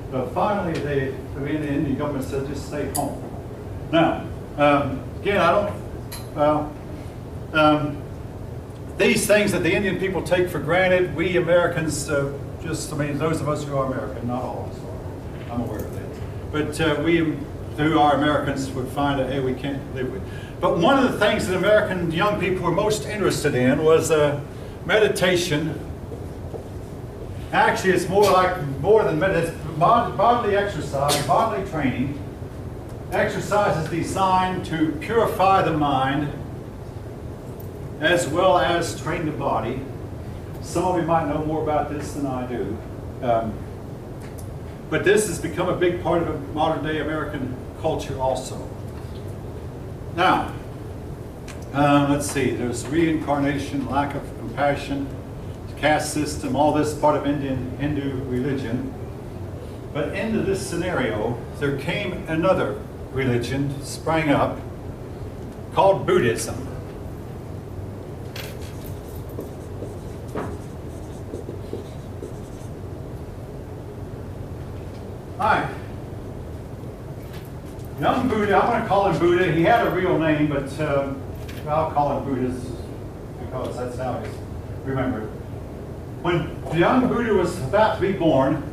But finally, the Indian government said, just stay home. Now, again, these things that the Indian people take for granted, we Americans those of us who are American, not all of us are, I'm aware of that. But we, who are Americans, would find that, hey, we can't live with. But one of the things that American young people were most interested in was meditation. Actually, it's more than meditation. Bodily exercise, bodily training. Exercise is designed to purify the mind as well as train the body. Some of you might know more about this than I do. But this has become a big part of modern day American culture also. Now, let's see, there's reincarnation, lack of compassion, caste system, all this part of Hindu religion. But into this scenario, there came another religion, sprang up, called Buddhism. Hi. Young Buddha, I'm going to call him Buddha. He had a real name, but I'll call him Buddha because that's how he's remembered. When the young Buddha was about to be born,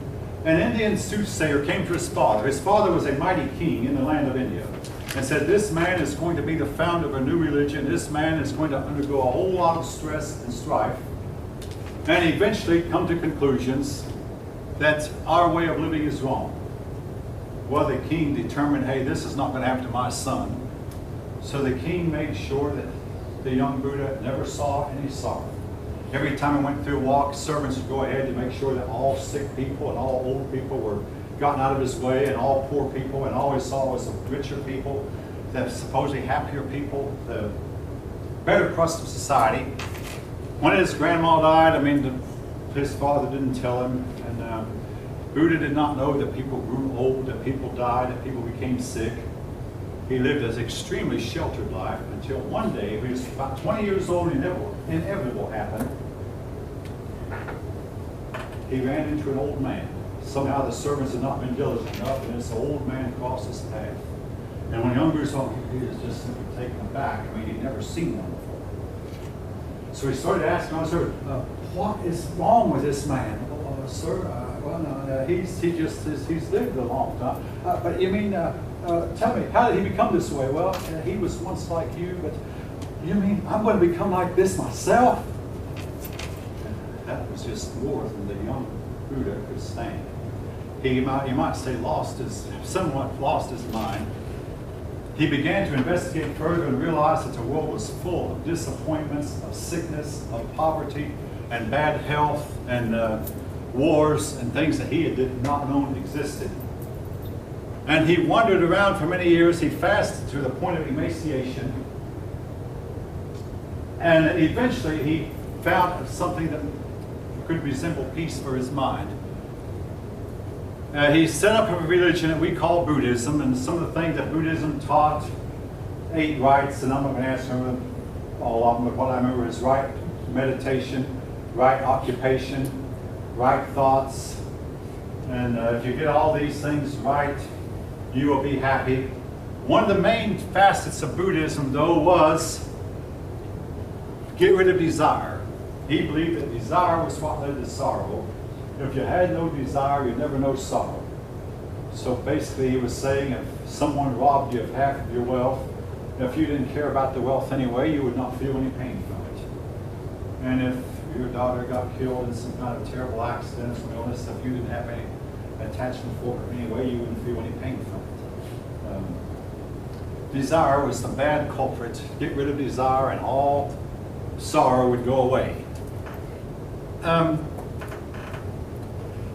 an Indian soothsayer came to his father. His father was a mighty king in the land of India, and said, this man is going to be the founder of a new religion. This man is going to undergo a whole lot of stress and strife, and eventually come to conclusions that our way of living is wrong. Well, the king determined, hey, this is not going to happen to my son. So the king made sure that the young Buddha never saw any sorrow. Every time he went through a walk, servants would go ahead to make sure that all sick people and all old people were gotten out of his way, and all poor people, and all he saw was the richer people, the supposedly happier people, the better crust of society. When his grandma died, his father didn't tell him, and Buddha did not know that people grew old, that people died, that people became sick. He lived an extremely sheltered life until one day, he was about 20 years old, inevitable happened. He ran into an old man. Somehow the servants had not been diligent enough, and this old man crossed his path. And when Young Buddha saw him, he was just simply taken aback. I mean, he'd never seen one before. So he started asking, what is wrong with this man? Sir, well, no, he's lived a long time. But you mean, tell me, how did he become this way? Well, he was once like you, but you mean I'm going to become like this myself? That was just more than the young Buddha could stand. You might say somewhat lost his mind. He began to investigate further and realized that the world was full of disappointments, of sickness, of poverty, and bad health, and wars, and things that he did not know existed. And he wandered around for many years. He fasted to the point of emaciation. And eventually he found something that could resemble peace for his mind. He set up a religion that we call Buddhism, and some of the things that Buddhism taught, 8 rights, and I'm not going to ask them all of them, but what I remember is right meditation, right occupation, right thoughts, and if you get all these things right, you will be happy. One of the main facets of Buddhism, though, was get rid of desire. He believed that desire was what led to sorrow. If you had no desire, you'd never know sorrow. So basically he was saying if someone robbed you of half of your wealth, if you didn't care about the wealth anyway, you would not feel any pain from it. And if your daughter got killed in some kind of terrible accident, some illness, if you didn't have any attachment for her anyway, you wouldn't feel any pain from it. Desire was the bad culprit. Get rid of desire and all sorrow would go away.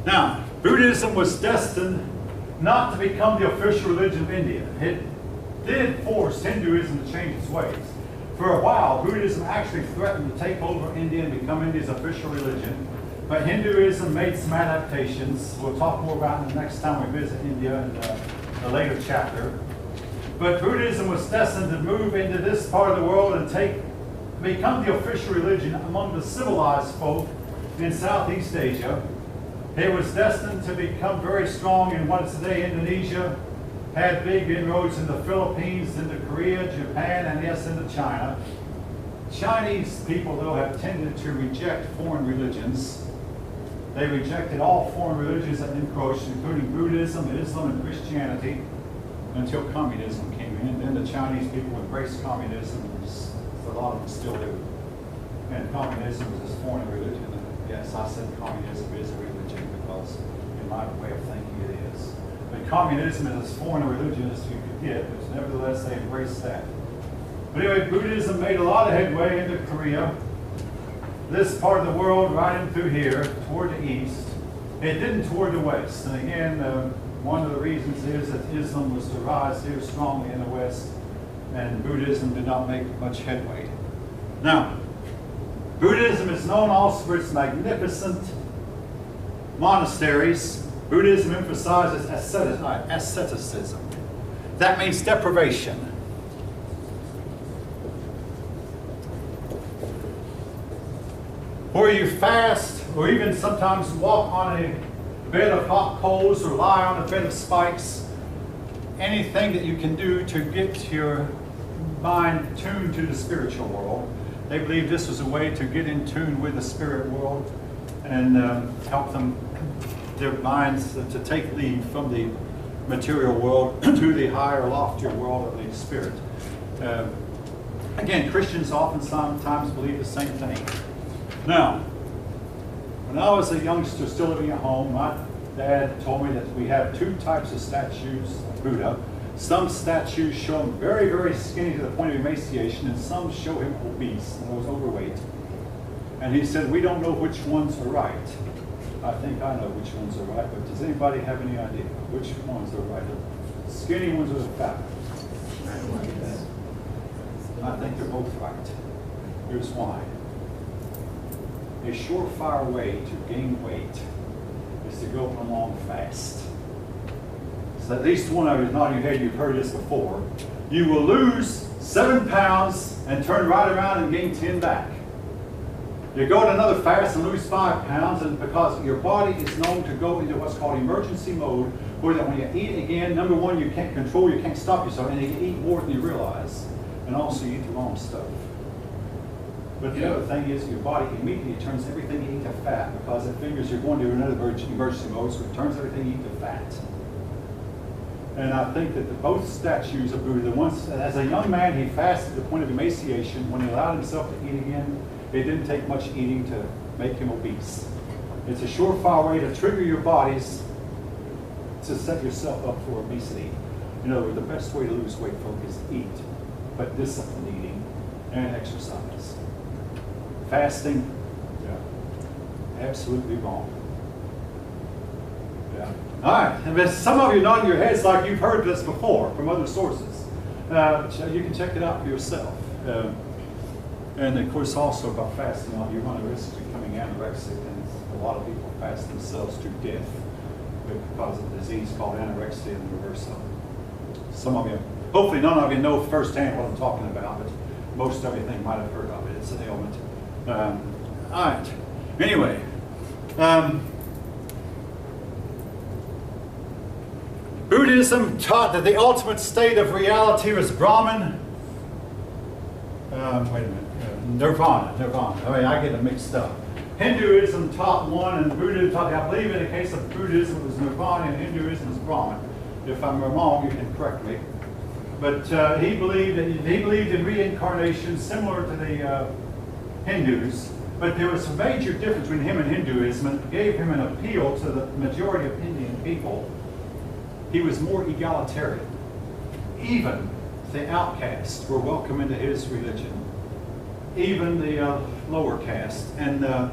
Now, Buddhism was destined not to become the official religion of India. It did force Hinduism to change its ways. For a while, Buddhism actually threatened to take over India and become India's official religion. But Hinduism made some adaptations. We'll talk more about it the next time we visit India in a later chapter. But Buddhism was destined to move into this part of the world and become the official religion among the civilized folk in Southeast Asia. It was destined to become very strong in what is today Indonesia, had big inroads in the Philippines, into Korea, Japan, and yes, into China. Chinese people, though, have tended to reject foreign religions. They rejected all foreign religions that encroached, including Buddhism, Islam, and Christianity, until communism came in. Then the Chinese people embraced communism, a lot of them still do. And communism is this foreign religion. Yes, I said communism is a religion because, in my way of thinking, it is. But communism is as foreign a religion as you could get, but nevertheless they embraced that. But anyway, Buddhism made a lot of headway into Korea, this part of the world right in through here, toward the east. It didn't toward the west. And again, one of the reasons is that Islam was to rise here strongly in the west, and Buddhism did not make much headway. Now, Buddhism is known also for its magnificent monasteries. Buddhism emphasizes asceticism. That means deprivation. Where you fast, or even sometimes walk on a bed of hot coals, or lie on a bed of spikes. Anything that you can do to get your mind tuned to the spiritual world. They believed this was a way to get in tune with the spirit world and help them, their minds, to take lead from the material world to the higher, loftier world of the spirit. Again, Christians often sometimes believe the same thing. Now, when I was a youngster still living at home, my dad told me that we have 2 types of statues of Buddha. Some statues show him very, very skinny to the point of emaciation, and some show him obese and was overweight. And he said, we don't know which ones are right. I think I know which ones are right, but does anybody have any idea which ones are right? The skinny ones or the fat ones? I think they're both right. Here's why. A surefire way to gain weight is to go on a long fast. So at least one of you is nodding your head, you've heard this before. You will lose 7 pounds and turn right around and gain 10 back. You go to another fast and lose 5 pounds, and because your body is known to go into what's called emergency mode, where that when you eat again, number one, you can't control, you can't stop yourself, and you eat more than you realize, and also you eat the wrong stuff. But the other thing is your body immediately turns everything you eat to fat, because it figures you're going to another emergency mode, so it turns everything you eat to fat. And I think that both statues of Buddha, the ones, as a young man, he fasted to the point of emaciation. When he allowed himself to eat again, it didn't take much eating to make him obese. It's a surefire way to trigger your bodies to set yourself up for obesity. In other words, the best way to lose weight, folks, is eat, but disciplined eating and exercise. Fasting, yeah, absolutely wrong. Yeah. All right, and some of you nodding your heads like you've heard this before from other sources. You can check it out for yourself. And of course, also about fasting, you run a risk of becoming anorexic, and a lot of people fast themselves to death because of a disease called anorexia nervosa. Some of you, hopefully none of you know firsthand what I'm talking about, but most of you think might have heard of it. It's an ailment. All right. Anyway, Buddhism taught that the ultimate state of reality was Brahman. Wait a minute. Nirvana. I mean, I get them mixed up. Hinduism taught one, and Buddhism taught, I believe in the case of Buddhism it was Nirvana, and Hinduism was Brahman. If I'm wrong, you can correct me. But he believed in reincarnation, similar to the Hindus. But there was a major difference between him and Hinduism, and it gave him an appeal to the majority of Indian people. He was more egalitarian. Even the outcasts were welcome into his religion. Even the lower caste. And a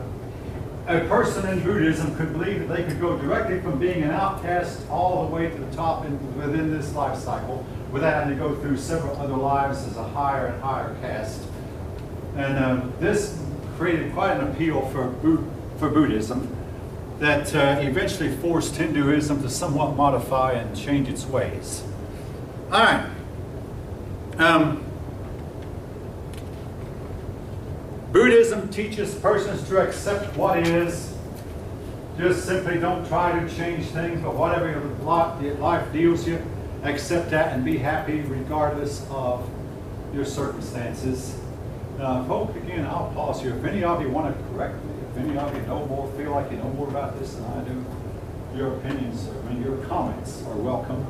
person in Buddhism could believe that they could go directly from being an outcast all the way to the top within this life cycle without having to go through several other lives as a higher and higher caste. And this created quite an appeal for Buddhism that eventually forced Hinduism to somewhat modify and change its ways. All right. Buddhism teaches persons to accept what is. Just simply don't try to change things, but whatever life deals you, accept that and be happy regardless of your circumstances. Folks, again, I'll pause here. If any of you want to correct me, if any of you know more, feel like you know more about this than I do, your opinions, your comments are welcome.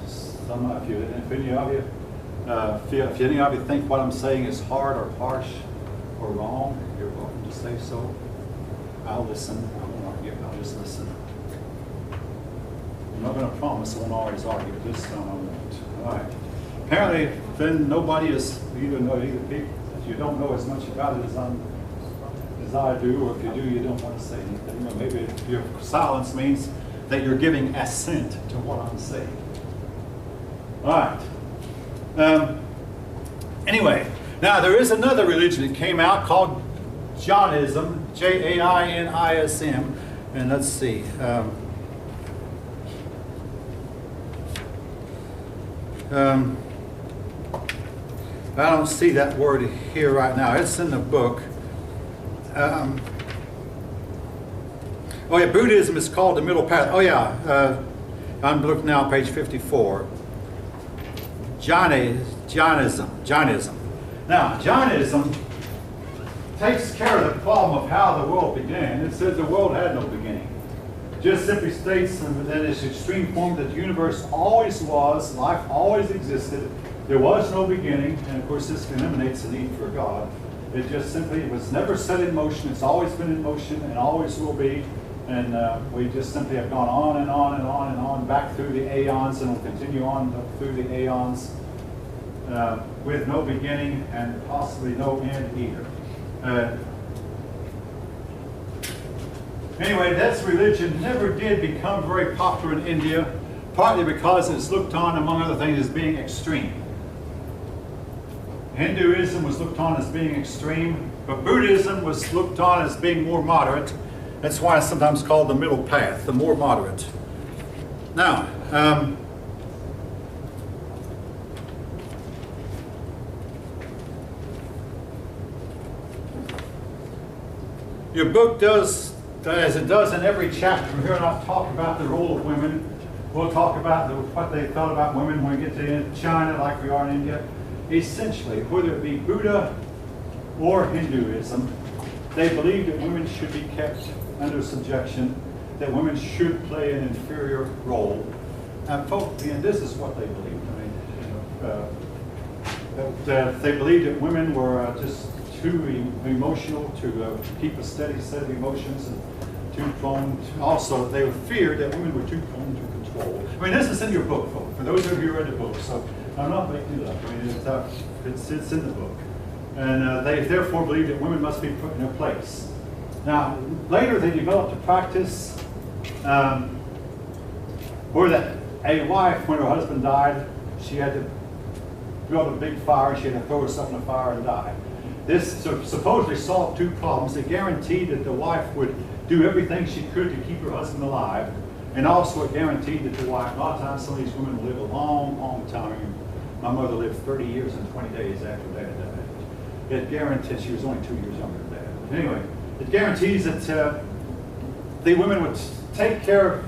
Some of you, if any of you, if any of you think what I'm saying is hard or harsh or wrong, you're welcome to say so. I'll listen. I won't argue. I'll just listen. I'm not going to promise I won't always argue, but this time I won't. All right. Apparently, then nobody is either people. If you don't know as much about it as I do, or if you do, you don't want to say anything. Or maybe your silence means that you're giving assent to what I'm saying. All right. Anyway, now there is another religion that came out called Jainism, Jainism, and let's see. I don't see that word here right now. It's in the book. Oh yeah, Buddhism is called the middle path. Oh yeah, I'm looking now at page 54. Jainism. Now, Jainism takes care of the problem of how the world began. It says the world had no beginning. Just simply states in its extreme form that the universe always was, life always existed, there was no beginning, and of course this eliminates the need for God. It just simply was never set in motion, it's always been in motion and always will be, and we just simply have gone on and on and on and on back through the aeons, and will continue on through the aeons with no beginning and possibly no end either. Anyway, this religion never did become very popular in India, partly because it's looked on, among other things, as being extreme. Hinduism was looked on as being extreme, but Buddhism was looked on as being more moderate. That's why it's sometimes called the middle path, the more moderate. Now, your book does, as it does in every chapter, we're here not talk about the role of women. We'll talk about what they thought about women when we get to China, like we are in India. Essentially, whether it be Buddha or Hinduism, they believed that women should be kept under subjection, that women should play an inferior role. And folks, and this is what they believed. That they believed that women were just too emotional to keep a steady set of emotions, and too prone. Also, they feared that women were too prone to control. I mean, this is in your book, folks. For those of you who read the book, so I'm not making it up. I mean, it's in the book, and they therefore believed that women must be put in their place. Now, later they developed a practice where that a wife, when her husband died, she had to build a big fire, she had to throw herself in the fire and die. This supposedly solved two problems. It guaranteed that the wife would do everything she could to keep her husband alive, and also it guaranteed that the wife, a lot of times some of these women live a long, long time. My mother lived 30 years and 20 days after Dad died. It guaranteed, she was only 2 years younger than Dad. Anyway, it guarantees that the women would take care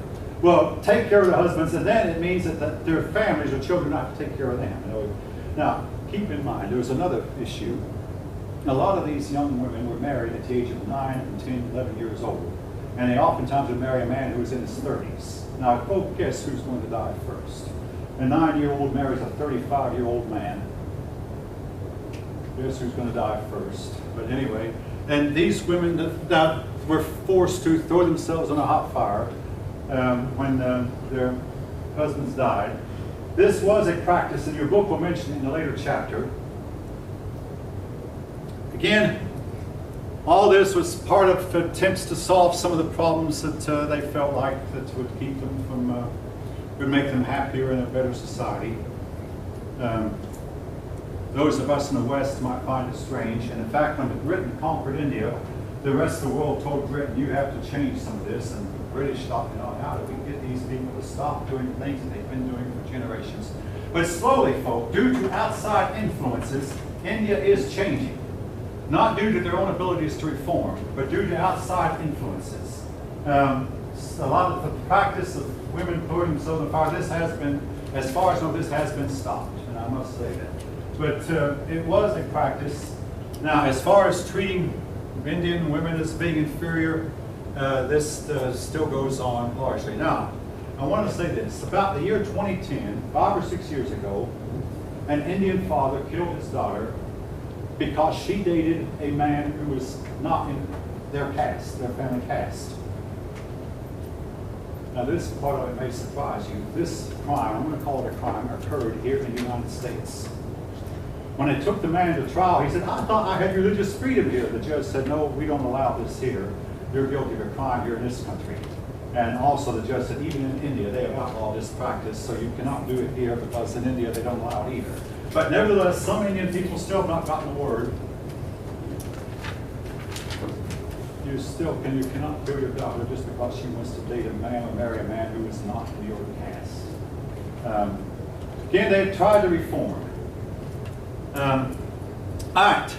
of their husbands, and then it means that their families or children have to take care of them. You know? Now, keep in mind, there was another issue. A lot of these young women were married at the age of 9, and 10, 11 years old. And they oftentimes would marry a man who was in his 30s. Now, folks, guess who's going to die first? A 9-year-old marries a 35-year-old man. Guess who's going to die first? But anyway, and these women that were forced to throw themselves in a hot fire when their husbands died. This was a practice, and your book will mention it in a later chapter. Again, all this was part of attempts to solve some of the problems that they felt like that would keep them from, would make them happier in a better society. Those of us in the West might find it strange, and in fact, when Britain conquered India, the rest of the world told Britain, you have to change some of this, and the British thought, you know, how do we get these people to stop doing things that they've been doing for generations? But slowly, folks, due to outside influences, India is changing. Not due to their own abilities to reform, but due to outside influences. A lot of the practice of women putting themselves in the fire, this has been, as far as I know, this has been stopped, and I must say that. But it was a practice. Now, as far as treating Indian women as being inferior, this still goes on largely. Now, I want to say this. About the year 2010, 5 or 6 years ago, an Indian father killed his daughter because she dated a man who was not in their caste, their family caste. Now this part of it may surprise you. This crime, I'm going to call it a crime, occurred here in the United States. When they took the man to trial, he said, I thought I had religious freedom here. The judge said, no, we don't allow this here. You're guilty of a crime here in this country. And also the judge said, even in India, they have outlawed this practice, so you cannot do it here because in India they don't allow it either. But nevertheless, some Indian people still have not gotten the word. You cannot kill your daughter just because she wants to date a man or marry a man who is not in your caste. Again, they've tried to reform. All right.